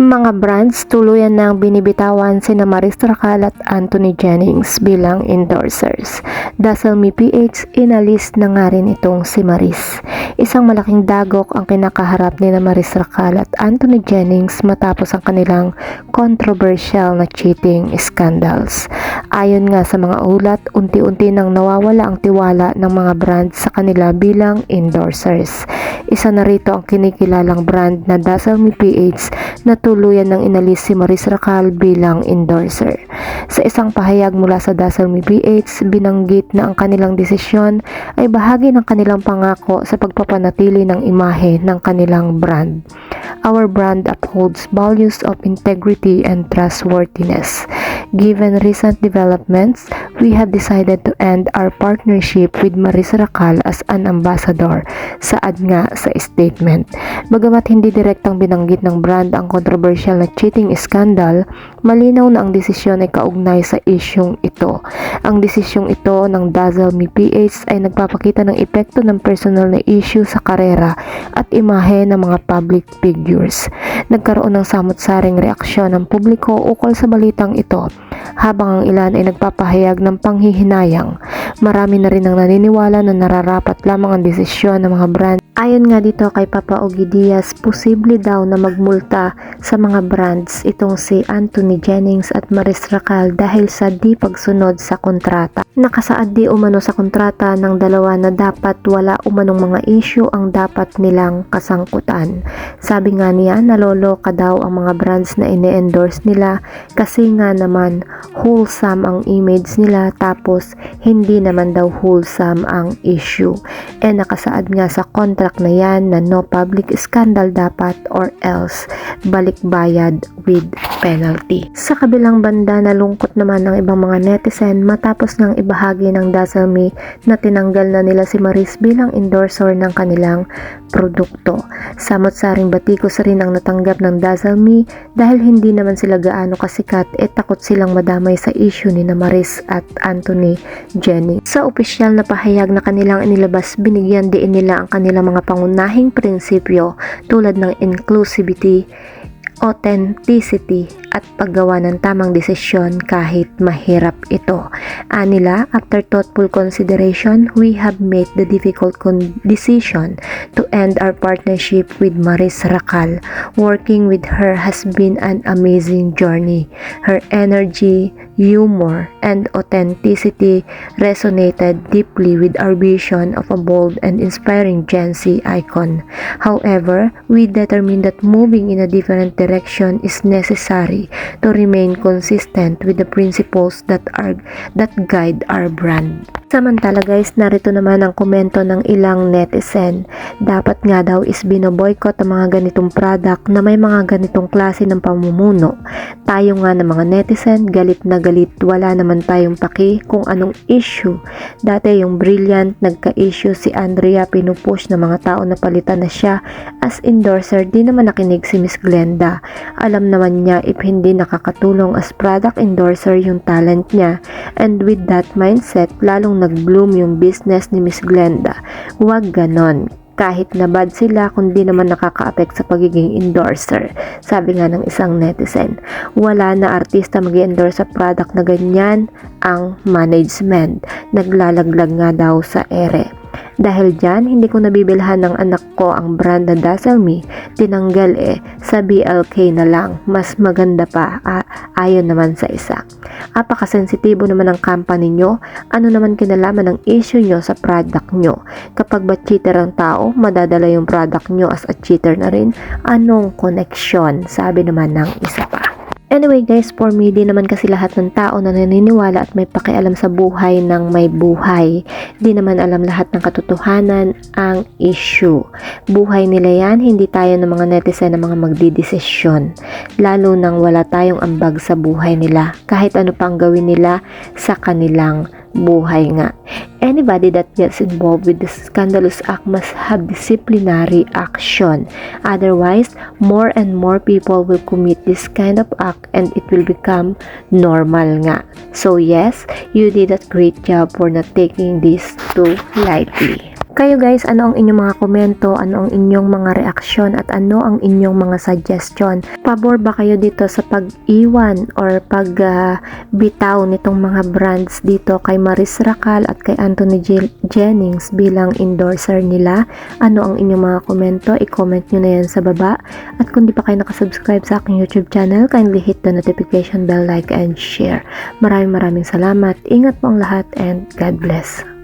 Mga brands tuluyan ng binibitawan sina Maris Racal at Anthony Jennings bilang endorsers. Dazzle Me PH, inalis na nga rin itong si Maris. Isang malaking dagok ang kinakaharap ni Maris Racal at Anthony Jennings matapos ang kanilang controversial na cheating scandals. Ayon nga sa mga ulat, unti-unti nang nawawala ang tiwala ng mga brands sa kanila bilang endorsers. Isa na rito ang kinikilalang brand na Dazzle Me PH na tuluyan ng inalis si Maris Racal bilang endorser. Sa isang pahayag mula sa Dazzle Me PH, binanggit na ang kanilang desisyon ay bahagi ng kanilang pangako sa pagpapanatili ng imahe ng kanilang brand. Our brand upholds values of integrity and trustworthiness. Given recent developments, we have decided to end our partnership with Maris Racal as an ambassador, saad nga sa statement. Bagamat hindi direktang binanggit ng brand ang controversial na cheating scandal, malinaw na ang desisyon ay kaugnay sa isyung ito. Ang desisyong ito ng Dazzle Me PH ay nagpapakita ng epekto ng personal na issue sa karera at imahe ng mga public figures. Nagkaroon ng samot-saring reaksyon ng publiko ukol sa balitang ito, habang ang ilan ay nagpapahayag ng panghihinayang. Marami na rin ang naniniwala na nararapat lamang ang desisyon ng mga brand. Ayon nga dito kay Papa Ogie Diaz, posible daw na magmulta sa mga brands itong si Anthony Jennings at Maris Racal dahil sa di pagsunod sa kontrata. Nakasaad di umano sa kontrata ng dalawa na dapat wala umanong mga issue ang dapat nilang kasangkutan. Sabi nga niya, naloloka daw ang mga brands na ine-endorse nila kasi nga naman wholesome ang image nila tapos hindi naman daw wholesome ang issue. Nakasaad nga sa contract na yan na no public scandal dapat or else balik bayad with penalty. Sa kabilang banda, nalungkot naman ng ibang mga netizen matapos ng ibahagi ng Dazzle Me na tinanggal na nila si Maris bilang endorser ng kanilang produkto. Samot-saring batikos rin ang natanggap ng Dazzle Me dahil hindi naman sila gaano kasikat takot silang madamay sa issue ni Maris at Anthony Jennings. Sa opisyal na pahayag na kanilang inilabas, binigyan din nila ang kanilang mga pangunahing prinsipyo tulad ng inclusivity, authenticity at paggawa ng tamang desisyon kahit mahirap ito. Anila, after thoughtful consideration, we have made the difficult decision to end our partnership with Maris Racal. Working with her has been an amazing journey. Her energy, humor, and authenticity resonated deeply with our vision of a bold and inspiring Gen Z icon. However, we determined that moving in a different direction is necessary to remain consistent with the principles that guide our brand. Samantala guys, narito naman ang komento ng ilang netizen. Dapat nga daw is binoboycott ang mga ganitong product na may mga ganitong klase ng pamumuno. Tayo nga ng mga netizen, galit na galit, wala naman tayong paki kung anong issue. Dati yung Brilliant, nagka-issue si Andrea, pinupush ng mga tao na palitan na siya as endorser, di naman nakinig si Miss Glenda. Alam naman niya if hindi nakakatulong as product endorser yung talent niya, and with that mindset, lalong nag-bloom yung business ni Miss Glenda. Huwag ganon. Kahit na bad sila, kundi naman nakaka-affect sa pagiging endorser. Sabi nga ng isang netizen, wala na artista mag-endorse sa product na ganyan ang management. Naglalaglag nga daw sa ere. Dahil dyan, hindi ko nabibilhan ng anak ko ang brand na Dazzle Me. Tinanggal sa BLK na lang. Mas maganda pa, ayon naman sa isa. Apakasensitibo naman ang company nyo. Ano naman kinalaman ng issue nyo sa product nyo? Kapag ba cheater ang tao, madadala yung product nyo as a cheater na rin? Anong connection? Sabi naman ng isa pa. Anyway guys, for me, di naman kasi lahat ng tao na naniniwala at may pakialam sa buhay ng may buhay. Di naman alam lahat ng katotohanan ang issue. Buhay nila yan, hindi tayo ng mga netizen na mga magdidesisyon. Lalo nang wala tayong ambag sa buhay nila. Kahit ano pang gawin nila sa kanilang buhay nga. Anybody that gets involved with this scandalous act must have disciplinary action. Otherwise, more and more people will commit this kind of act and it will become normal nga. So yes, you did a great job for not taking this too lightly. Kayo guys, ano ang inyong mga komento, ano ang inyong mga reaksyon at ano ang inyong mga suggestion? Pabor ba kayo dito sa pag-iwan or pag-bitaw nitong mga brands dito kay Maris Racal at kay Anthony Jennings bilang endorser nila? Ano ang inyong mga komento? I-comment nyo na yan sa baba. At kung di pa kayo nakasubscribe sa aking YouTube channel, kindly hit the notification bell, like and share. Maraming salamat. Ingat po ang lahat and God bless.